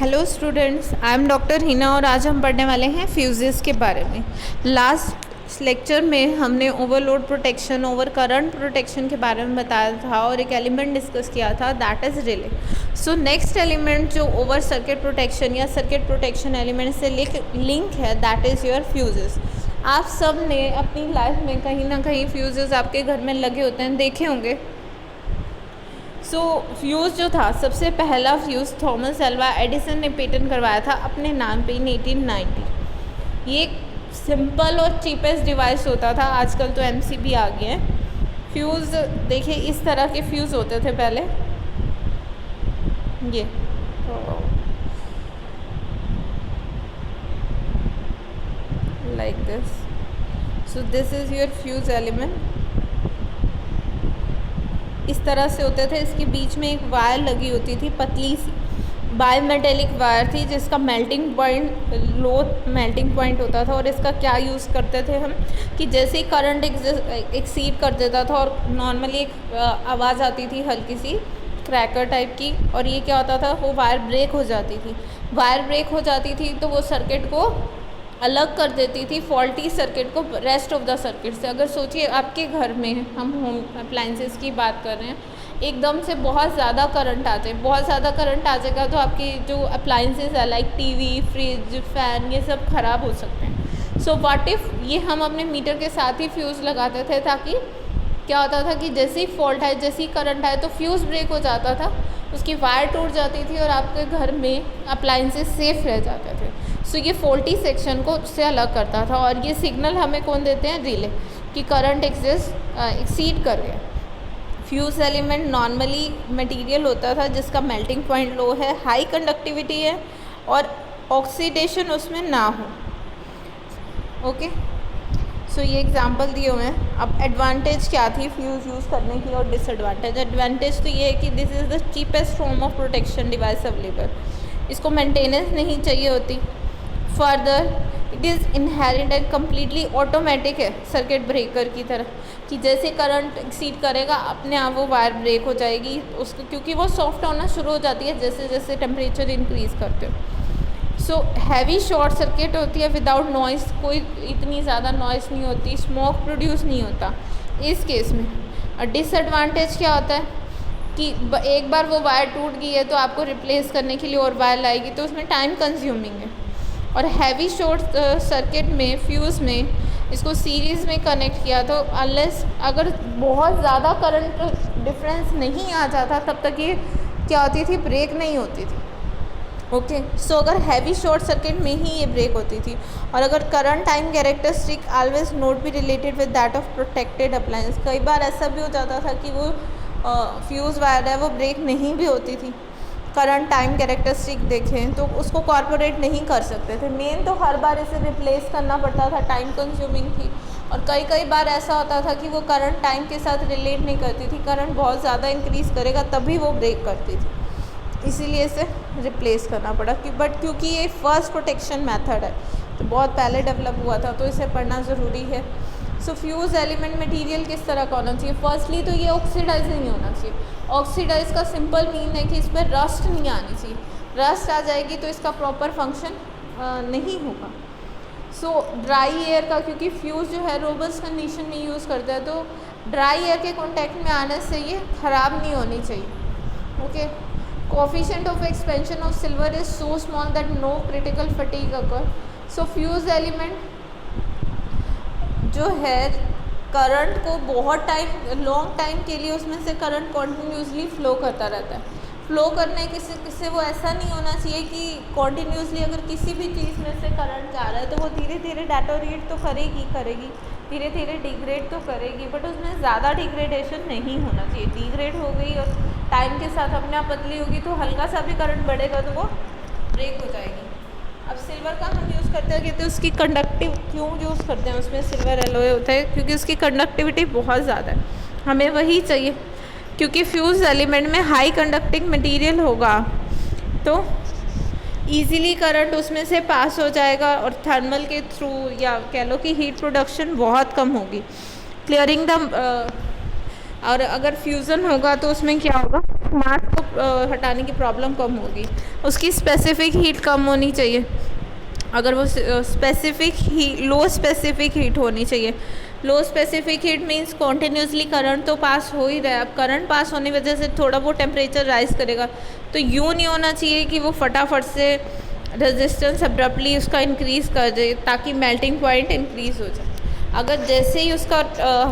Hello students, I am doctor Hina और आज हम पढ़ने वाले हैं फ्यूजेस के बारे में। लास्ट लेक्चर में हमने overload protection, over current protection के बारे में बताया था और एक एलिमेंट डिस्कस किया था, that is relay. So next element जो ओवर सर्किट प्रोटेक्शन या सर्किट प्रोटेक्शन एलिमेंट से लिंक है, दैट इज़ योर फ्यूजेस। आप सब ने अपनी लाइफ में कहीं ना कहीं फ्यूजेस आपके घर में लगे होते हैं, देखे होंगे। फ्यूज़ जो था, सबसे पहला फ्यूज़ थॉमस एल्वा एडिसन ने पेटेंट करवाया था अपने नाम पे इन 1890। ये एक सिंपल और चीपेस्ट डिवाइस होता था। आजकल तो MCB आ गए हैं। फ्यूज़ देखिए, इस तरह के फ्यूज़ होते थे पहले, ये like this. So this is your fuse element. इस तरह से होते थे। इसके बीच में एक वायर लगी होती थी, पतली सी बायोमेटेलिक वायर थी, जिसका melting point, low melting point होता था। और इसका क्या यूज़ करते थे हम कि जैसे ही करंट एक्सीड कर देता था और नॉर्मली एक आवाज़ आती थी हल्की सी क्रैकर टाइप की, और ये क्या होता था, वो वायर ब्रेक हो जाती थी। वायर ब्रेक हो जाती थी तो वो सर्किट को अलग कर देती थी, फॉल्टी सर्किट को रेस्ट ऑफ द सर्किट से। अगर सोचिए आपके घर में, हम होम अप्लाइंसेस की बात कर रहे हैं, एकदम से बहुत ज़्यादा करंट आ जाए, बहुत ज़्यादा करंट आ जाएगा तो आपकी जो अप्लाइंसेस है लाइक टीवी, फ्रिज, फ़ैन, ये सब ख़राब हो सकते हैं। सो व्हाट इफ़ ये हम अपने मीटर के साथ ही फ्यूज़ लगाते थे, ताकि क्या होता था कि जैसे ही फॉल्ट आए, जैसे ही करंट आए तो फ्यूज़ ब्रेक हो जाता था, उसकी वायर टूट जाती थी और आपके घर में अप्लाइंसेस सेफ रह जाते थे। सो ये फॉल्टी सेक्शन को उससे अलग करता था। और ये सिग्नल हमें कौन देते हैं, रिले, कि करंट एक्सीड कर गया। फ्यूज़ एलिमेंट नॉर्मली मटेरियल होता था जिसका मेल्टिंग पॉइंट लो है, हाई कंडक्टिविटी है और ऑक्सीडेशन उसमें ना हो। ओके, सो ये एग्जांपल दिए हुए हैं। अब एडवांटेज क्या थी फ्यूज़ यूज़ करने की और डिसएडवांटेज। एडवांटेज तो ये है कि this is the cheapest form of protection device available. इसको मेंटेनेंस नहीं चाहिए होती। Further it is inherent and completely automatic है, सर्किट ब्रेकर की तरह, कि जैसे करंट एक्सीड करेगा अपने आप वो वायर ब्रेक हो जाएगी उसको, क्योंकि वो सॉफ्ट होना शुरू हो जाती है जैसे जैसे टेम्परेचर इंक्रीज़ करते हो। सो हैवी शॉर्ट सर्किट होती है विदाउट नॉइस, कोई इतनी ज़्यादा नॉइस नहीं होती, स्मोक प्रोड्यूस नहीं होता इस केस में। और डिसएडवांटेज क्या होता है कि एक बार वो वायर टूट गई है तो आपको रिप्लेस करने के लिए और वायर लाएगी, तो उसमें टाइम कंज्यूमिंग है। और हैवी शॉर्ट सर्किट में, फ्यूज़ में, इसको सीरीज़ में कनेक्ट किया तो अनलेस अगर बहुत ज़्यादा करंट डिफरेंस नहीं आ जाता तब तक ये क्या होती थी, ब्रेक नहीं होती थी। ओके, सो अगर हैवी शॉर्ट सर्किट में ही ये ब्रेक होती थी। और अगर current time characteristic always note be related with that of protected appliance. कई बार ऐसा भी हो जाता था कि वो फ्यूज़ वायर है वो ब्रेक नहीं भी होती थी। करंट टाइम कैरेक्टरिस्टिक देखें तो उसको कॉर्पोरेट नहीं कर सकते थे। मेन तो हर बार इसे रिप्लेस करना पड़ता था, टाइम कंज्यूमिंग थी। और कई बार ऐसा होता था कि वो करंट टाइम के साथ रिलेट नहीं करती थी, करंट बहुत ज़्यादा इंक्रीज़ करेगा तभी वो ब्रेक करती थी, इसीलिए इसे रिप्लेस करना पड़ा। बट क्योंकि ये फर्स्ट प्रोटेक्शन मेथड है तो बहुत पहले डेवलप हुआ था, तो इसे पढ़ना ज़रूरी है। सो फ्यूज़ एलिमेंट मटेरियल किस तरह का होना चाहिए। फर्स्टली तो ये ऑक्सीडाइज नहीं होना चाहिए। ऑक्सीडाइज का सिंपल मीन है कि इस पर रस्ट नहीं आनी चाहिए। रस्ट आ जाएगी तो इसका प्रॉपर फंक्शन नहीं होगा। सो ड्राई एयर का, क्योंकि फ्यूज़ जो है रोबस्ट कंडीशन में यूज़ करता है, तो ड्राई एयर के कॉन्टैक्ट में आने से ये ख़राब नहीं होनी चाहिए। Okay, coefficient of expansion of silver is so small that no critical fatigue occur. So fuse element जो है करंट को बहुत टाइम, लॉन्ग टाइम के लिए उसमें से करंट कॉन्टीन्यूसली फ्लो करता रहता है। फ्लो करने से वो ऐसा नहीं होना चाहिए कि कॉन्टीन्यूसली अगर किसी भी चीज़ में से करंट जा रहा है तो वो धीरे धीरे डेटोरेट तो करेगी, धीरे धीरे डिग्रेड तो करेगी, बट उसमें ज़्यादा डिग्रेडेशन नहीं होना चाहिए। डिग्रेड हो गई और टाइम के साथ अपने आप पतली होगी तो हल्का सा भी करंट बढ़ेगा तो वो ब्रेक हो जाएगी। अब सिल्वर का हम यूज़ करते हैं, कहते हैं उसकी कंडक्टिव, क्यों यूज़ करते हैं, उसमें सिल्वर एलॉय होता है क्योंकि उसकी कंडक्टिविटी बहुत ज़्यादा है। हमें वही चाहिए क्योंकि फ्यूज़ एलिमेंट में हाई कंडक्टिंग मटेरियल होगा तो ईज़िली करंट उसमें से पास हो जाएगा और थर्मल के थ्रू, या कह लो कि हीट प्रोडक्शन बहुत कम होगी। क्लियरिंग द और अगर फ्यूज़न होगा तो उसमें क्या होगा, मास को हटाने की प्रॉब्लम कम होगी, उसकी स्पेसिफिक हीट कम होनी चाहिए। अगर वो लो स्पेसिफिक हीट होनी चाहिए। लो specific heat means continuously current तो पास हो ही रहा है, अब करंट पास होने की वजह से थोड़ा वो टेम्परेचर राइज करेगा, तो यूँ नहीं होना चाहिए कि वो फटाफट से रेजिस्टेंस अब्रप्टली उसका इंक्रीज़ कर दे ताकि मेल्टिंग पॉइंट इंक्रीज़ हो जाए। अगर जैसे ही उसका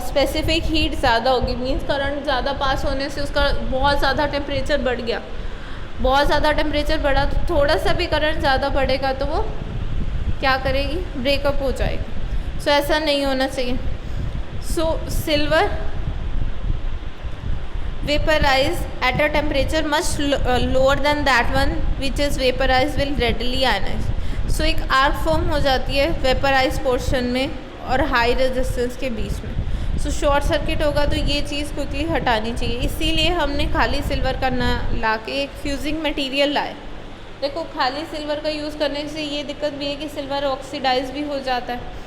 स्पेसिफिक हीट ज़्यादा होगी, मीन्स करंट ज़्यादा पास होने से उसका बहुत ज़्यादा टेम्परेचर बढ़ गया, बहुत ज़्यादा टेम्परेचर बढ़ा तो थोड़ा सा भी करंट ज़्यादा बढ़ेगा तो वो क्या करेगी, ब्रेकअप हो जाएगी। सो ऐसा नहीं होना चाहिए। सो silver vaporize at a temperature much lower than that one which is vaporized will readily ionize. सो एक आर्क फॉर्म हो जाती है वेपराइज पोर्शन में और हाई रेजिस्टेंस के बीच में। सो शॉर्ट सर्किट होगा तो ये चीज़ क्विकली हटानी चाहिए, इसीलिए हमने खाली सिल्वर का ना ला के एक फ्यूजिंग मटेरियल लाए। देखो खाली सिल्वर का यूज़ करने से ये दिक्कत भी है कि सिल्वर ऑक्सीडाइज भी हो जाता है,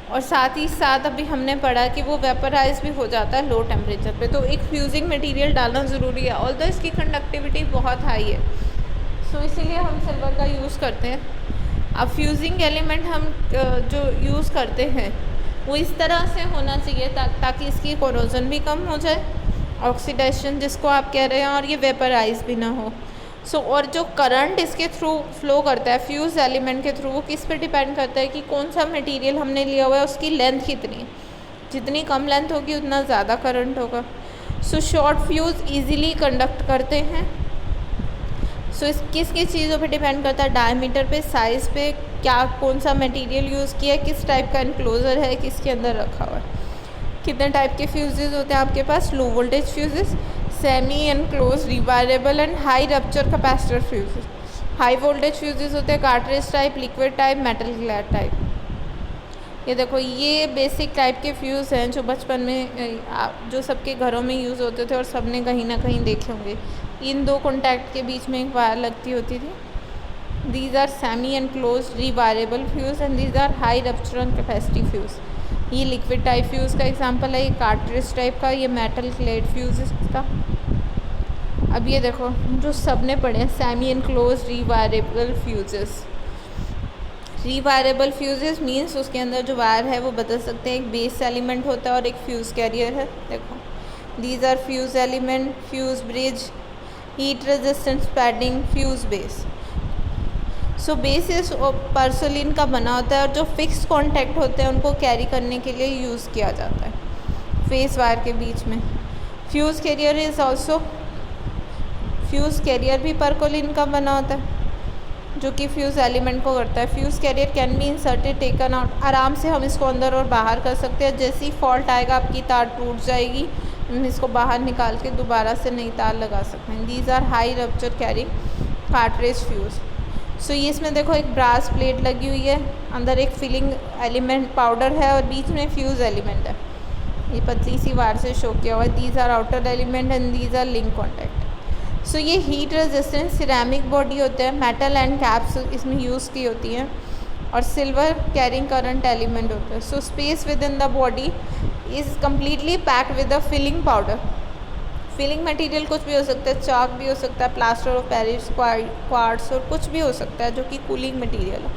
और साथ ही साथ अभी हमने पढ़ा कि वो वेपराइज भी हो जाता है लो टेम्परेचर पे, तो एक फ्यूजिंग मटेरियल डालना ज़रूरी है। ऑल्दो इसकी कंडक्टिविटी बहुत हाई है, सो इसीलिए हम सिल्वर का यूज़ करते हैं। अब फ्यूजिंग एलिमेंट हम जो यूज़ करते हैं वो इस तरह से होना चाहिए ताकि इसकी कोरोजन भी कम हो जाए, ऑक्सीडेशन जिसको आप कह रहे हैं, और ये वेपराइज भी ना हो। सो और जो करंट इसके थ्रू फ्लो करता है फ्यूज़ एलिमेंट के थ्रू, वो किस पे डिपेंड करता है कि कौन सा मटेरियल हमने लिया हुआ है, उसकी लेंथ कितनी है। जितनी कम लेंथ होगी उतना ज़्यादा करंट होगा। So short fuse easily conduct करते हैं। सो इस किस किस चीज़ों पे डिपेंड करता है, डायमीटर पे, साइज़ पे, क्या कौन सा मटेरियल यूज़ किया है, किस टाइप का एनक्लोज़र है, किसके अंदर रखा हुआ है। कितने टाइप के फ्यूजेस होते हैं आपके पास, low voltage fuses, semi enclose, rewirable and high rupture capacitor fuses. High voltage fuses होते हैं cartridge type, liquid type, metal clad type. ये देखो ये बेसिक टाइप के फ्यूज़ हैं जो बचपन में जो सबके घरों में यूज़ होते थे और सबने कहीं ना कहीं देखे होंगे। इन दो कॉन्टैक्ट के बीच में एक वायर लगती होती थी। These are semi enclose rewirable fuse and these are high rupture and capacity fuse. ये लिक्विड टाइप फ्यूज़ का एग्जांपल है, ये कार्ट्रिज टाइप का, ये मेटल क्लेड फ्यूज़ का। अब ये देखो जो सबने पढ़े हैं, semi enclose rewirable fuses. Rewirable fuses means उसके अंदर जो वायर है वो बदल सकते हैं, एक बेस एलिमेंट होता है और एक फ्यूज़ कैरियर है। देखो these are fuse element, fuse bridge, heat resistance padding, fuse base. So base is porcelain का बना होता है और जो फिक्स कॉन्टैक्ट होते हैं उनको कैरी करने के लिए यूज़ किया जाता है फेस वायर के बीच में। Fuse carrier is also, fuse carrier भी पर्कोलिन का बना होता है जो कि फ्यूज़ एलिमेंट को करता है। Fuse carrier can be inserted, taken out, आराम से हम इसको अंदर और बाहर कर सकते हैं। जैसे ही फॉल्ट आएगा आपकी तार टूट जाएगी, हम इसको बाहर निकाल के दोबारा से नई तार लगा सकते हैं। These are high rupture carrying cartridge fuse. So ये इसमें देखो एक ब्रास प्लेट लगी हुई है, अंदर एक फिलिंग एलिमेंट पाउडर है और बीच में फ्यूज़ एलिमेंट है। ये पतली सी वायर से शो किया हुआ है। These are outer element and these are link contact. So ये हीट रेजिस्टेंट सिरेमिक बॉडी होते हैं, मेटल एंड कैप्स इसमें यूज़ की होती हैं, और सिल्वर कैरिंग करंट एलिमेंट होता है। So space within the body is completely packed with the filling powder. Filling material कुछ भी हो सकता है, चाक भी हो सकता है, प्लास्टर ऑफ पेरिस, क्वार्ट्स और कुछ भी हो सकता है जो कि कूलिंग मटेरियल है।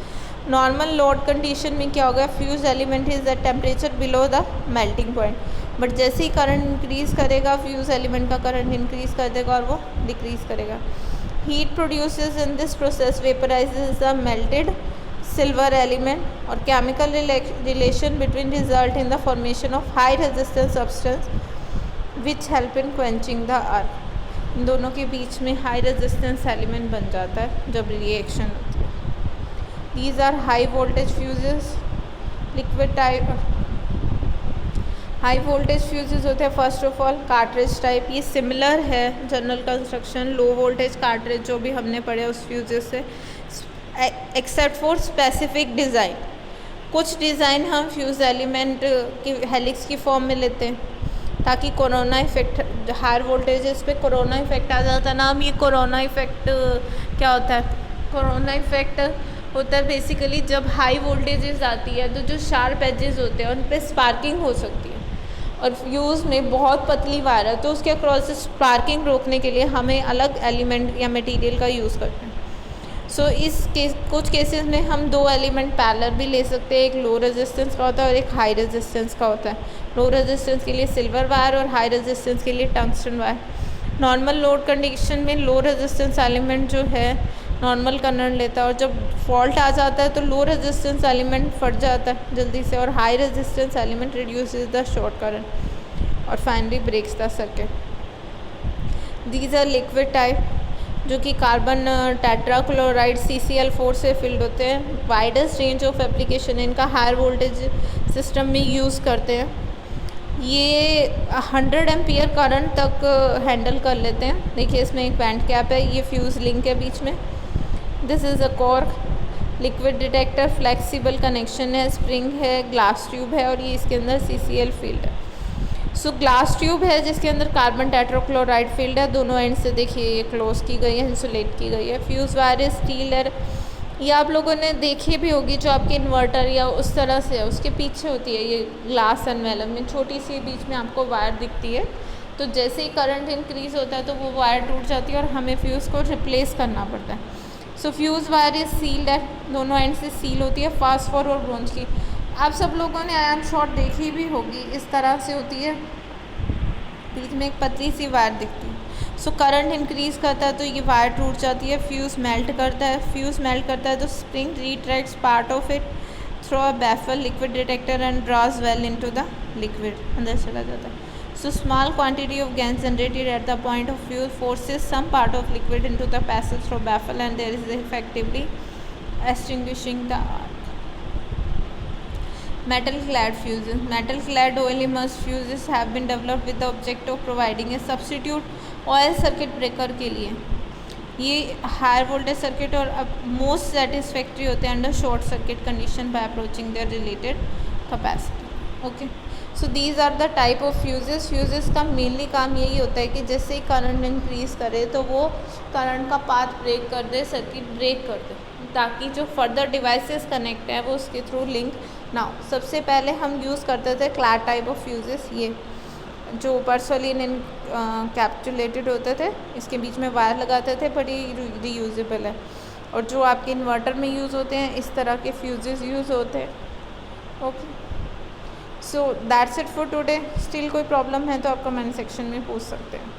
नॉर्मल लोड कंडीशन में क्या होगा, fuse element is the temperature below the melting point, but जैसे ही करंट इंक्रीज़ करेगा फ्यूज़ एलिमेंट का करंट इंक्रीज़ कर देगा और वो डिक्रीज़ करेगा। Heat produces in this process vaporizes the melted silver element, और chemical relation between result in the formation of high resistance substance which help in quenching the earth. इन दोनों के बीच में हाई रेजिस्टेंस एलिमेंट बन जाता है जब रिएक्शन होती है। These are high voltage fuses, liquid type. High voltage fuses होते हैं first of all cartridge type, ये सिमिलर है general construction low voltage cartridge जो भी हमने पढ़े उस फ्यूजेस से, एक्सेप्ट फॉर स्पेसिफिक डिज़ाइन। कुछ डिज़ाइन हम फ्यूज़ एलिमेंट की हेलिक्स की फॉर्म में लेते हैं ताकि कोरोना इफेक्ट, हायर वोल्टेजेस पे कोरोना इफेक्ट आ जाता है। नाम ये कोरोना इफेक्ट क्या होता है, कोरोना इफेक्ट होता है बेसिकली जब हाई वोल्टेजेस आती है तो जो शार्प एजेस होते हैं उन पे स्पार्किंग हो सकती है, और फ्यूज़ में बहुत पतली वायर है, तो उसके अक्रॉस स्पार्किंग रोकने के लिए हमें अलग एलिमेंट या मटेरियल का यूज़ करते हैं। कुछ केसेस में हम 2 एलिमेंट पैरेलल भी ले सकते हैं, एक लो रेजिस्टेंस का होता है और एक हाई रेजिस्टेंस का होता है। लो रेजिस्टेंस के लिए सिल्वर वायर और हाई रेजिस्टेंस के लिए tungsten wire. Normal load condition में लो रेजिस्टेंस एलिमेंट जो है नॉर्मल करंट लेता है, और जब फॉल्ट आ जाता है तो लो रेजिस्टेंस एलिमेंट फट जाता है जल्दी से, और high resistance element reduces the short current और finally breaks the circuit. These are liquid type, जो कि कार्बन टेट्राक्लोराइड CCl4 से फिल्ड होते हैं। वाइडेस्ट रेंज ऑफ एप्लीकेशन इनका हायर वोल्टेज सिस्टम में यूज़ करते हैं। ये 100 एम्पियर करंट तक हैंडल कर लेते हैं। देखिए इसमें एक बैंड कैप है, ये फ्यूज़ लिंक है बीच में। This is a cork liquid detector, flexible connection है, स्प्रिंग है, ग्लास ट्यूब है और ये इसके अंदर CCl फील्ड है। सो ग्लास ट्यूब है जिसके अंदर कार्बन टेट्राक्लोराइड फील्ड है, दोनों एंड से देखिए ये क्लोज की गई है, इंसुलेट की गई है। फ्यूज़ वायर स्टील है, ये आप लोगों ने देखी भी होगी, जो आपके इन्वर्टर या उस तरह से है उसके पीछे होती है ये ग्लास एनवेलप में छोटी सी बीच में आपको वायर दिखती है। तो जैसे ही करंट इंक्रीज़ होता है तो वो वायर टूट जाती है और हमें फ्यूज़ को रिप्लेस करना पड़ता है। सो फ्यूज़ वायर इज सील्ड है, दोनों एंड से सील होती है, फास्फोर और ब्रोंज की। आप सब लोगों ने आयरन शॉट देखी भी होगी, इस तरह से होती है, बीच में एक पतली सी वायर दिखती है। सो करंट इंक्रीज़ करता है तो ये वायर टूट जाती है, फ्यूज़ मेल्ट करता है। फ्यूज़ मेल्ट करता है तो spring retracts part of it through a baffle liquid detector and draws well into the liquid, अंदर चला जाता है। So small quantity of gas generated at the point of fuse forces some part of liquid into the passage through baffle and there is effectively extinguishing the arc. Metal clad fuses. Metal clad oil immersed fuses have been developed with the object of providing a substitute oil circuit breaker के लिए। ये higher voltage circuit और most satisfactory होते हैं under short circuit condition by approaching their related capacity. Okay, so these are the type of fuses. Fuses का mainly काम यही होता है कि जैसे ही करंट इंक्रीज़ करे तो वो करंट का पाथ ब्रेक कर दे, सर्किट ब्रेक कर दे, ताकि जो फर्दर डिवाइसेस कनेक्ट है वो उसके थ्रू लिंक ना हो। सबसे पहले हम यूज़ करते थे क्लैड टाइप ऑफ फ्यूजेस, ये जो पर्सोलिन कैप्सुलेटेड होते थे, इसके बीच में वायर लगाते थे, बट ये रीयूजेबल है। और जो आपके इन्वर्टर में यूज़ होते हैं इस तरह के फ्यूजेस यूज़ होते हैं। Okay, so that's it for today. Still कोई प्रॉब्लम है तो आप कमेंट सेक्शन में पूछ सकते हैं।